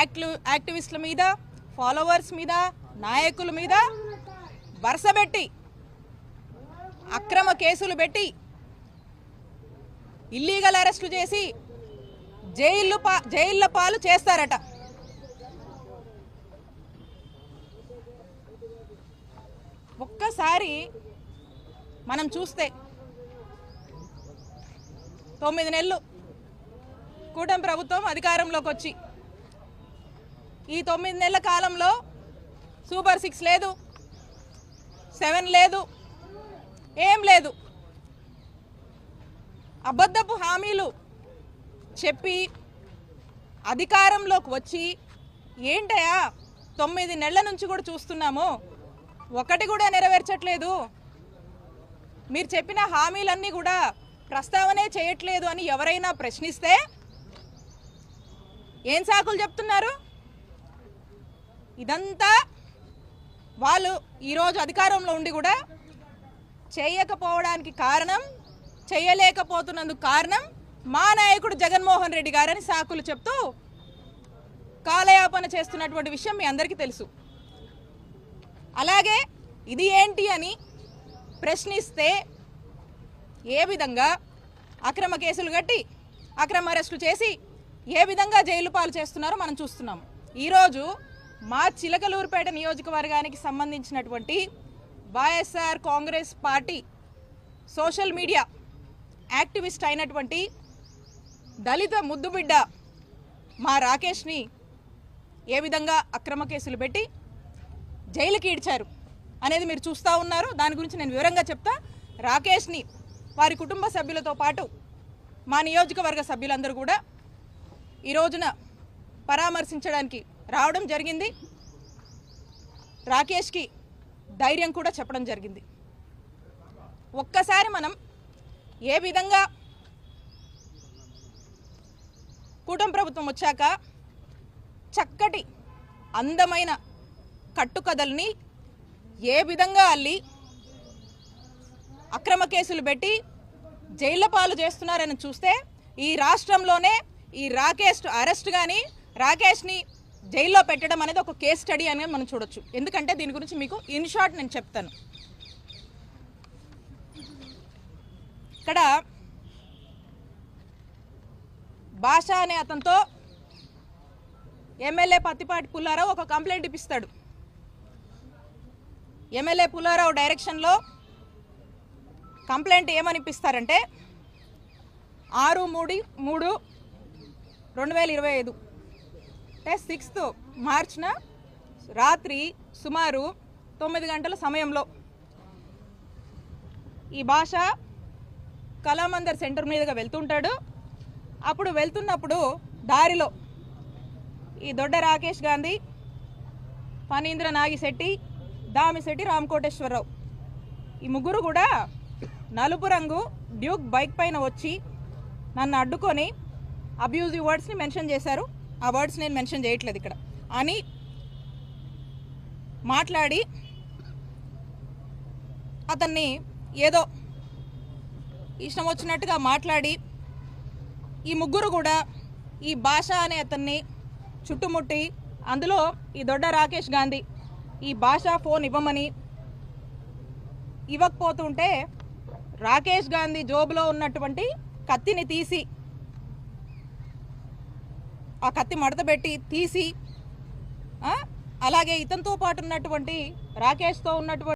యాక్టివిస్టుల మీద, ఫాలోవర్స్ మీద, నాయకుల మీద వరుసబెట్టి అక్రమ కేసులు పెట్టి ఇల్లీగల్ అరెస్టులు చేసి జైళ్ళ పాలు చేస్తారట. ఒక్కసారి మనం చూస్తే 9 నెలలు కూటమి ప్రభుత్వం అధికారంలోకి వచ్చి ఈ 9 నెలల కాలంలో సూపర్ 6 లేదు, 7 లేదు, ఏం లేదు. అబద్ధపు హామీలు చెప్పి అధికారంలోకి వచ్చి ఏంటయా 9 నెలల నుంచి కూడా చూస్తున్నాము, ఒకటి కూడా నెరవేర్చట్లేదు, మీరు చెప్పిన హామీలన్నీ కూడా ప్రస్తావనే చేయట్లేదు అని ఎవరైనా ప్రశ్నిస్తే ఏం సాకులు చెప్తున్నారు? ఇదంతా వాళ్ళు ఈరోజు అధికారంలో ఉండి కూడా చేయకపోవడానికి కారణం, చేయలేకపోతున్నందుకు కారణం మా నాయకుడు జగన్మోహన్ రెడ్డి గారని సాకులు చెప్తూ కాలయాపన చేస్తున్నటువంటి విషయం మీ అందరికీ తెలుసు. అలాగే ఇది ఏంటి అని ప్రశ్నిస్తే ఏ విధంగా అక్రమ కేసులు కట్టి అక్రమ అరెస్టులు చేసి ఏ విధంగా జైలు పాలు చేస్తున్నారో మనం చూస్తున్నాము. ఈరోజు మా చిలకలూరుపేట నియోజకవర్గానికి సంబంధించినటువంటి YSR Congress party social media activist అయినటువంటి దళిత ముద్దుబిడ్డ మా రాకేష్ని ఏ విధంగా అక్రమ కేసులు పెట్టి జైలుకి ఈడ్చారు అనేది మీరు చూస్తూ ఉన్నారు. దాని గురించి నేను వివరంగా చెప్తా. రాకేష్ని వారి కుటుంబ సభ్యులతో పాటు మా నియోజకవర్గ సభ్యులందరూ కూడా ఈ రోజున పరామర్శించడానికి రావడం జరిగింది. రాకేష్కి ధైర్యం కూడా చెప్పడం జరిగింది. ఒక్కసారి మనం ఏ విధంగా కూటమి ప్రభుత్వం వచ్చాక చక్కటి అందమైన కట్టుకథల్ని ఏ విధంగా అల్లి అక్రమ కేసులు పెట్టి జైళ్ళ పాలు చేస్తున్నారని చూస్తే ఈ రాష్ట్రంలోనే ఈ రాకేష్ అరెస్ట్ కానీ రాకేష్ని జైల్లో పెట్టడం అనేది ఒక కేస్ స్టడీ అనేది మనం చూడొచ్చు. ఎందుకంటే దీని గురించి మీకు ఇన్ షార్ట్ నేను చెప్తాను. ఇక్కడ భాష అనే అతనితో ఎమ్మెల్యే పత్తిపాటి పుల్లారావు ఒక కంప్లైంట్ ఇప్పిస్తాడు. ఎమ్మెల్యే పుల్లారావు డైరెక్షన్లో కంప్లైంట్ ఏమనిపిస్తారంటే 6/3/2025 అంటే 6th మార్చిన రాత్రి సుమారు 9 గంటల సమయంలో ఈ భాష కళామందర్ సెంటర్ మీదుగా వెళ్తుంటాడు. అప్పుడు వెళ్తున్నప్పుడు దారిలో ఈ దొడ్డ రాకేష్ గాంధీ, ఫణీంద్ర నాగిశెట్టి, దామిశెట్టి రామకోటేశ్వరరావు ఈ ముగ్గురు కూడా నలుపు రంగు డ్యూక్ బైక్ పైన వచ్చి నన్ను అడ్డుకొని అబ్యూజివ్ వర్డ్స్ని మెన్షన్ చేశారు. ఆ వర్డ్స్ నేను మెన్షన్ చేయట్లేదు ఇక్కడ అని మాట్లాడి అతన్ని ఏదో ఇష్టం వచ్చినట్టుగా మాట్లాడి ఈ ముగ్గురు కూడా ఈ భాష అనే అతన్ని చుట్టుముట్టి అందులో ఈ దొడ్డ రాకేష్ గాంధీ ఈ భాష ఫోన్ ఇవ్వమని ఇవ్వకపోతుంటే రాకేష్ గాంధీ జోబులో ఉన్నటువంటి కత్తిని తీసి ఆ కత్తి మడతపెట్టి తీసి అలాగే ఇతనితో పాటు ఉన్నటువంటి రాకేష్తో ఉన్నటువంటి